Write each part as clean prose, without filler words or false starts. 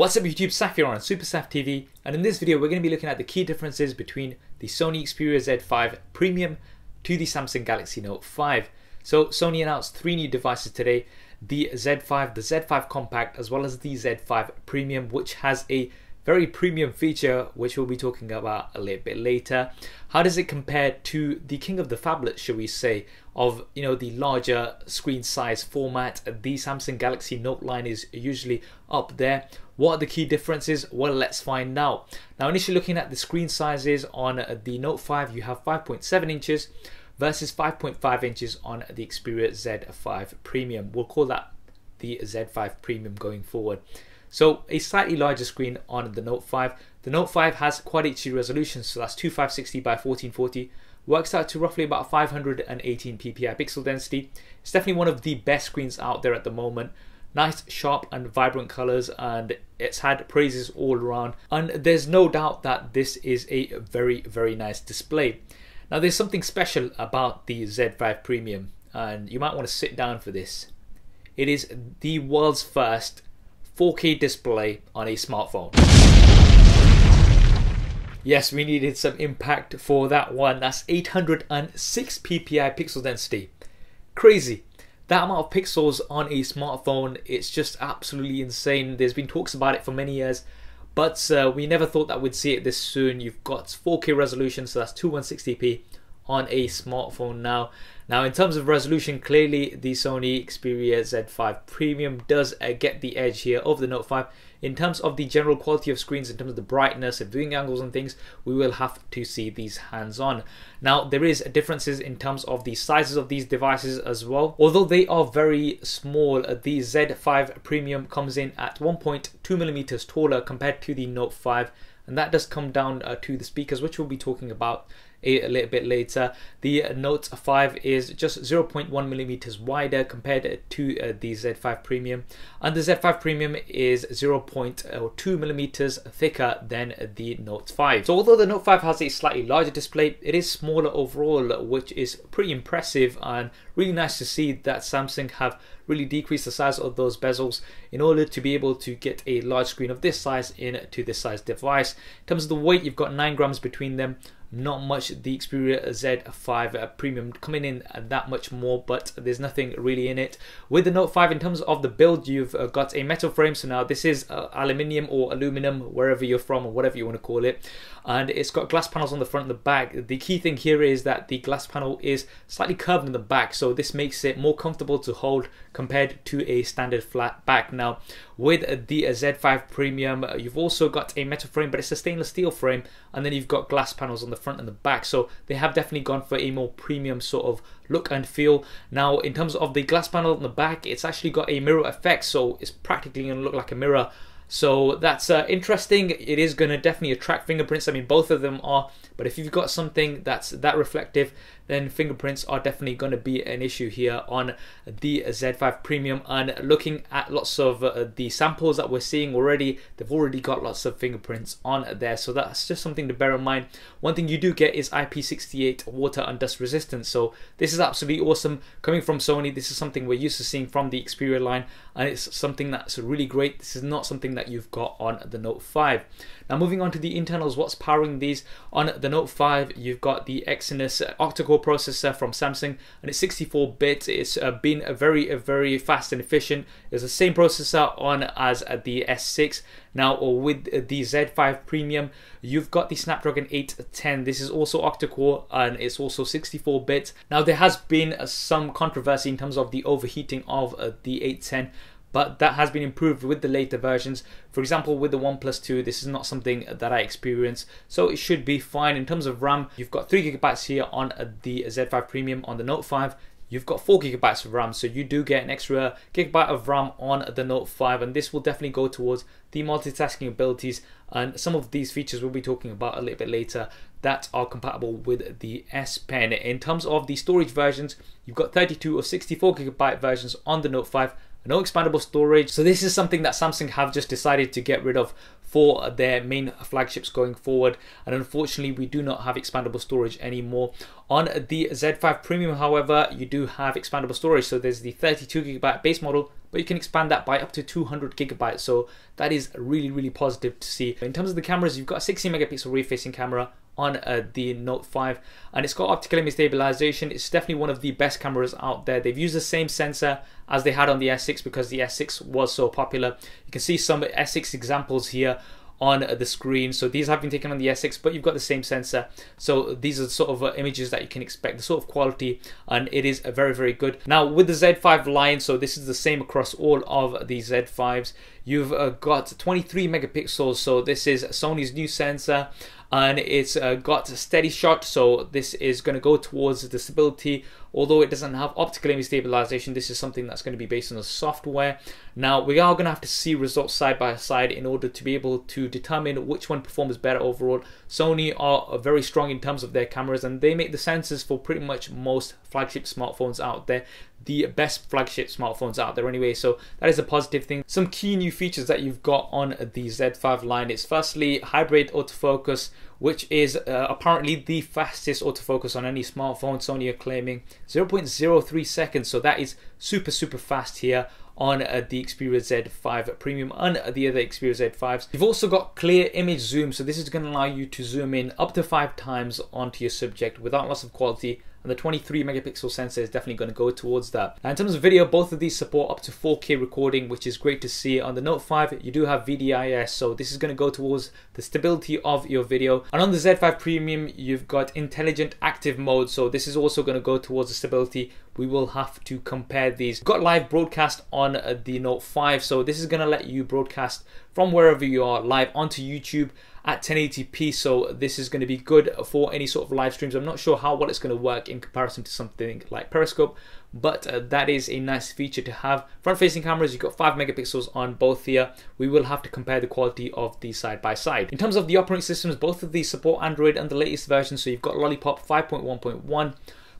What's up YouTube, Saf here on Super Saf TV, and in this video we're going to be looking at the key differences between the Sony Xperia Z5 Premium to the Samsung Galaxy Note 5. So Sony announced three new devices today, the Z5, the Z5 Compact, as well as the Z5 Premium, which has a very premium feature which we'll be talking about a little bit later. How does it compare to the king of the phablets, shall we say, of the larger screen size format? The Samsung Galaxy Note line is usually up there. What are the key differences? Well, let's find out. Now, initially looking at the screen sizes on the Note 5, you have 5.7 inches versus 5.5 inches on the Xperia Z5 Premium. We'll call that the Z5 Premium going forward. So a slightly larger screen on the Note 5. The Note 5 has Quad HD resolution, so that's 2560 by 1440. Works out to roughly about 518 ppi pixel density. It's definitely one of the best screens out there at the moment. Nice, sharp and vibrant colors, and it's had praises all around. And there's no doubt that this is a very, very nice display. Now, there's something special about the Z5 Premium, and you might want to sit down for this. It is the world's first 4K display on a smartphone. Yes, we needed some impact for that one. That's 806 ppi pixel density. Crazy. That amount of pixels on a smartphone, it's just absolutely insane. There's been talks about it for many years, but we never thought that we'd see it this soon. You've got 4K resolution, so that's 2160p on a smartphone now. Now, in terms of resolution, clearly the Sony Xperia Z5 Premium does get the edge here over the Note 5. In terms of the general quality of screens, in terms of the brightness and viewing angles and things, we will have to see these hands-on. Now, there is differences in terms of the sizes of these devices as well. Although they are very small, the Z5 Premium comes in at 1.2 millimeters taller compared to the Note 5, and that does come down to the speakers, which we'll be talking about a little bit later. The Note 5 is just 0.1 millimeters wider compared to the Z5 Premium, and the Z5 Premium is 0.2 millimeters thicker than the Note 5. So although the Note 5 has a slightly larger display, it is smaller overall, which is pretty impressive and really nice to see that Samsung have really decreased the size of those bezels in order to be able to get a large screen of this size into this size device. In terms of the weight, you've got 9 grams between them. Not much. The Xperia Z5 Premium coming in that much more, but there's nothing really in it. With the Note 5, in terms of the build, you've got a metal frame. So now this is aluminium or aluminum, wherever you're from or whatever you want to call it. And it's got glass panels on the front and the back. The key thing here is that the glass panel is slightly curved in the back, so this makes it more comfortable to hold compared to a standard flat back. Now, with the Z5 Premium, you've also got a metal frame, but it's a stainless steel frame, and then you've got glass panels on the front and the back, so they have definitely gone for a more premium sort of look and feel. Now, in terms of the glass panel on the back, it's actually got a mirror effect, so it's practically going to look like a mirror. So that's interesting. It is going to definitely attract fingerprints. I mean, both of them are, but if you've got something that's that reflective, then fingerprints are definitely going to be an issue here on the Z5 Premium. And looking at lots of the samples that we're seeing already, they've already got lots of fingerprints on there, so that's just something to bear in mind. One thing you do get is IP68 water and dust resistance, so this is absolutely awesome coming from Sony. This is something we're used to seeing from the Xperia line, and it's something that's really great. This is not something that you've got on the Note 5. Now, moving on to the internals, what's powering these? On the Note 5, you've got the Exynos octa-core processor from Samsung, and it's 64-bit. It's been very fast and efficient. It's the same processor on as the S6. Now, with the Z5 Premium, you've got the Snapdragon 810. This is also octa-core, and it's also 64-bit. Now, there has been some controversy in terms of the overheating of the 810, but that has been improved with the later versions. For example, with the OnePlus 2, this is not something that I experienced, so it should be fine. In terms of RAM, you've got 3 GB here on the Z5 Premium. On the Note 5, you've got 4 GB of RAM, so you do get an extra gigabyte of RAM on the Note 5, and this will definitely go towards the multitasking abilities, and some of these features we'll be talking about a little bit later that are compatible with the S Pen. In terms of the storage versions, you've got 32 or 64GB versions on the Note 5, no expandable storage. So this is something that Samsung have just decided to get rid of for their main flagships going forward, and unfortunately we do not have expandable storage anymore. On the Z5 Premium, however, you do have expandable storage. So there's the 32GB base model, but you can expand that by up to 200GB. So that is really positive to see. In terms of the cameras, you've got a 16-megapixel rear-facing camera on the Note 5, and it's got optical image stabilization. It's definitely one of the best cameras out there. They've used the same sensor as they had on the S6 because the S6 was so popular. You can see some S6 examples here on the screen. So these have been taken on the S6, but you've got the same sensor. So these are the sort of images that you can expect, the sort of quality, and it is very good. Now with the Z5 line, so this is the same across all of the Z5s. You've got 23 megapixels, so this is Sony's new sensor, and it's got SteadyShot, so this is going to go towards the stability. Although it doesn't have optical image stabilization, this is something that's going to be based on the software. Now we are going to have to see results side by side in order to be able to determine which one performs better overall. Sony are very strong in terms of their cameras, and they make the sensors for pretty much most flagship smartphones out there, the best flagship smartphones out there anyway, so that is a positive thing. Some key new features that you've got on the Z5 line is firstly hybrid autofocus, which is apparently the fastest autofocus on any smartphone. Sony are claiming 0.03 seconds, so that is super fast here on the Xperia Z5 Premium and the other Xperia Z5s. You've also got clear image zoom, so this is going to allow you to zoom in up to 5 times onto your subject without loss of quality, and the 23 megapixel sensor is definitely going to go towards that. Now in terms of video, both of these support up to 4K recording, which is great to see. On the Note 5 you do have VDIS, so this is going to go towards the stability of your video. And on the Z5 Premium you've got intelligent active mode, so this is also going to go towards the stability. We will have to compare these. We've got live broadcast on the Note 5, so this is going to let you broadcast from wherever you are live onto YouTube at 1080p, so this is going to be good for any sort of live streams. I'm not sure how well it's going to work in comparison to something like Periscope, but that is a nice feature to have. Front facing cameras, you've got 5 megapixels on both here. We will have to compare the quality of these side by side. In terms of the operating systems, both of these support Android and the latest version, so you've got Lollipop 5.1.1,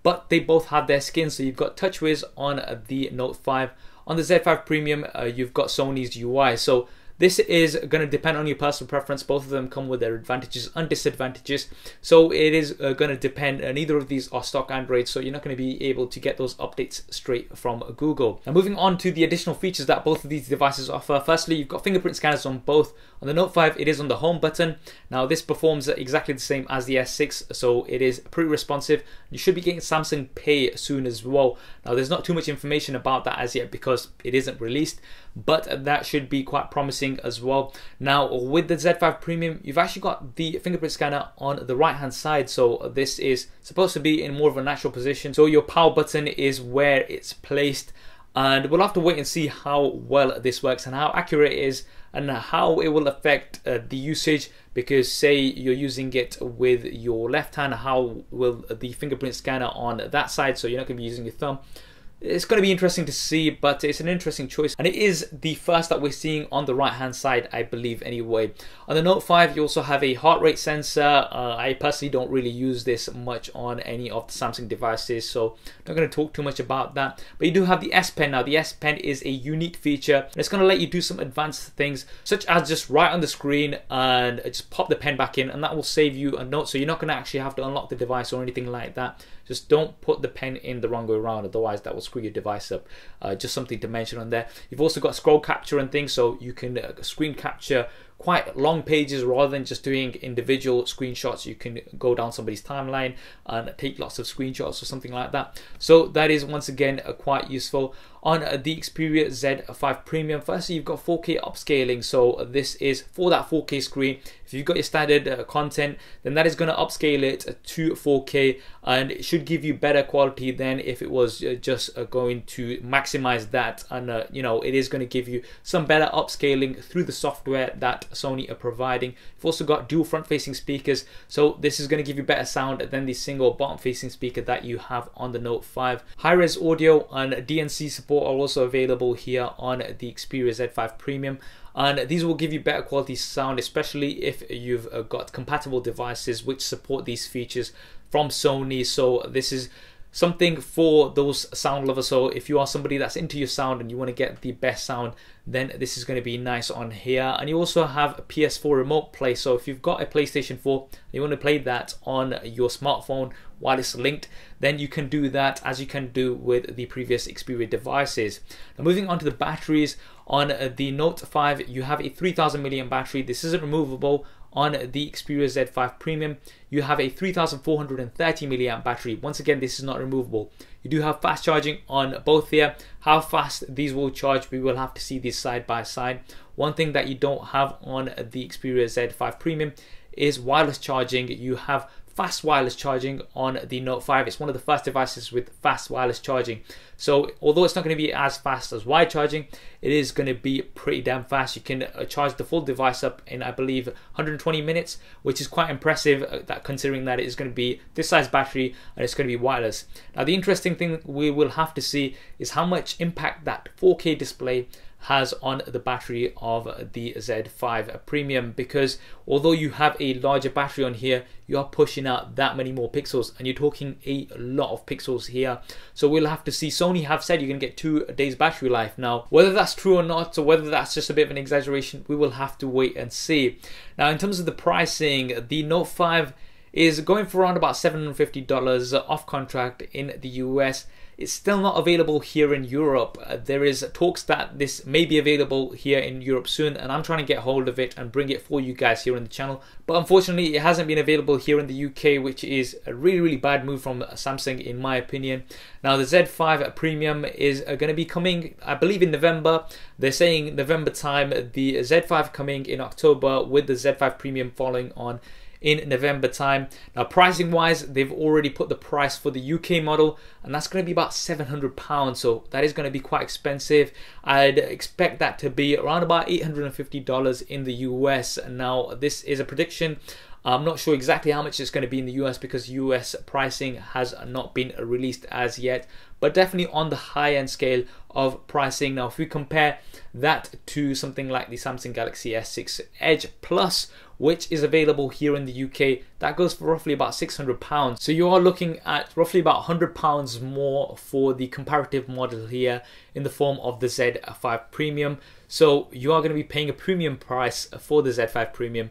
but they both have their skins. So you've got TouchWiz on the Note 5. On the Z5 Premium, you've got Sony's UI. So this is going to depend on your personal preference. Both of them come with their advantages and disadvantages. So it is going to depend, and neither of these are stock Android, so you're not going to be able to get those updates straight from Google. Now moving on to the additional features that both of these devices offer. Firstly, you've got fingerprint scanners on both. On the Note 5, it is on the home button. Now this performs exactly the same as the S6, so it is pretty responsive. You should be getting Samsung Pay soon as well. Now there's not too much information about that as yet because it isn't released, but that should be quite promising as well. Now with the Z5 Premium, you've actually got the fingerprint scanner on the right hand side, so this is supposed to be in more of a natural position, so your power button is where it's placed, and we'll have to wait and see how well this works and how accurate it is and how it will affect the usage, because say you're using it with your left hand, how will the fingerprint scanner on that side, so you're not going to be using your thumb. It's going to be interesting to see, but it's an interesting choice, and it is the first that we're seeing on the right hand side, I believe anyway. On the Note 5 you also have a heart rate sensor. I personally don't really use this much on any of the Samsung devices, so I'm not going to talk too much about that. But you do have the S Pen. Now the S Pen is a unique feature, and it's going to let you do some advanced things, such as just write on the screen and just pop the pen back in, and that will save you a note, so you're not going to actually have to unlock the device or anything like that. Just don't put the pen in the wrong way around, otherwise that will screw your device up. Just something to mention on there. You've also got scroll capture and things, so you can screen capture quite long pages rather than just doing individual screenshots. You can go down somebody's timeline and take lots of screenshots or something like that. So that is once again quite useful. On the Xperia Z5 Premium, firstly you've got 4K upscaling, so this is for that 4K screen. If you've got your standard content, then that is going to upscale it to 4K, and it should give you better quality than if it was just going to maximize that. And you know, it is going to give you some better upscaling through the software that that Sony are providing. You've also got dual front-facing speakers, so this is going to give you better sound than the single bottom-facing speaker that you have on the Note 5. High-res audio and DNC support are also available here on the Xperia Z5 Premium, and these will give you better quality sound, especially if you've got compatible devices which support these features from Sony. So this is something for those sound lovers. So if you are somebody that's into your sound and you want to get the best sound, then this is going to be nice on here. And you also have a PS4 remote play, so if you've got a PlayStation 4 and you want to play that on your smartphone while it's linked, then you can do that as you can do with the previous Xperia devices. Now moving on to the batteries, on the Note 5 you have a 3000 mAh battery. This isn't removable. On the Xperia Z5 Premium you have a 3430 mAh battery. Once again, this is not removable. You do have fast charging on both here. How fast these will charge, we will have to see these side by side. One thing that you don't have on the Xperia Z5 Premium is wireless charging. You have fast wireless charging on the Note 5. It's one of the first devices with fast wireless charging. So although it's not going to be as fast as wired charging, it is going to be pretty damn fast. You can charge the full device up in, I believe, 120 minutes, which is quite impressive, that considering that it is going to be this size battery and it's going to be wireless. Now the interesting thing we will have to see is how much impact that 4K display has on the battery of the Z5 Premium, because although you have a larger battery on here, you are pushing out that many more pixels, and you're talking a lot of pixels here. So we'll have to see. Sony have said you're going to get 2 days battery life. Now whether that's true or not, or whether that's just a bit of an exaggeration, we will have to wait and see. Now in terms of the pricing, the Note 5 is going for around about $750 off contract in the US. It's still not available here in Europe. There is talks that this may be available here in Europe soon, and I'm trying to get hold of it and bring it for you guys here on the channel. But unfortunately, it hasn't been available here in the UK, which is a really bad move from Samsung in my opinion. Now the Z5 Premium is going to be coming, I believe, in November. They're saying November time. The Z5 coming in October, with the Z5 Premium following on in November time. Now pricing wise, they've already put the price for the UK model, and that's going to be about £700, so that is going to be quite expensive. I'd expect that to be around about $850 in the US. Now this is a prediction. I'm not sure exactly how much it's going to be in the US because US pricing has not been released as yet, but definitely on the high end scale of pricing. Now if we compare that to something like the Samsung Galaxy S6 Edge Plus, which is available here in the UK, that goes for roughly about £600. So you are looking at roughly about £100 more for the comparative model here in the form of the Z5 Premium. So you are going to be paying a premium price for the Z5 Premium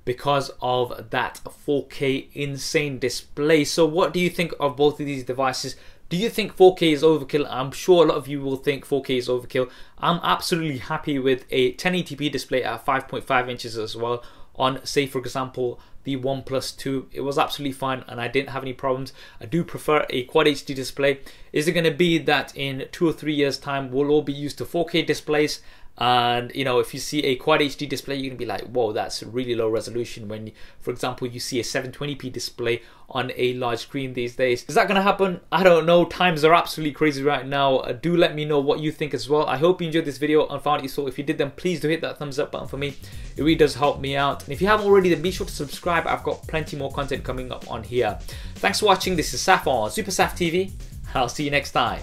because of that 4K insane display. So what do you think of both of these devices? Do you think 4K is overkill? I'm sure a lot of you will think 4K is overkill. I'm absolutely happy with a 1080p display at 5.5 inches as well. On, say for example, the OnePlus 2, it was absolutely fine and I didn't have any problems. I do prefer a Quad HD display. Is it going to be that in 2 or 3 years time we'll all be used to 4K displays? And you know, if you see a Quad HD display, you're gonna be like, whoa, that's really low resolution. When, for example, you see a 720p display on a large screen these days. Is that gonna happen? I don't know. Times are absolutely crazy right now. Do let me know what you think as well. I hope you enjoyed this video and found it useful. If you did, then please do hit that thumbs up button for me. It really does help me out. And if you haven't already, then be sure to subscribe. I've got plenty more content coming up on here. Thanks for watching. This is Saf on Super Saf TV. I'll see you next time.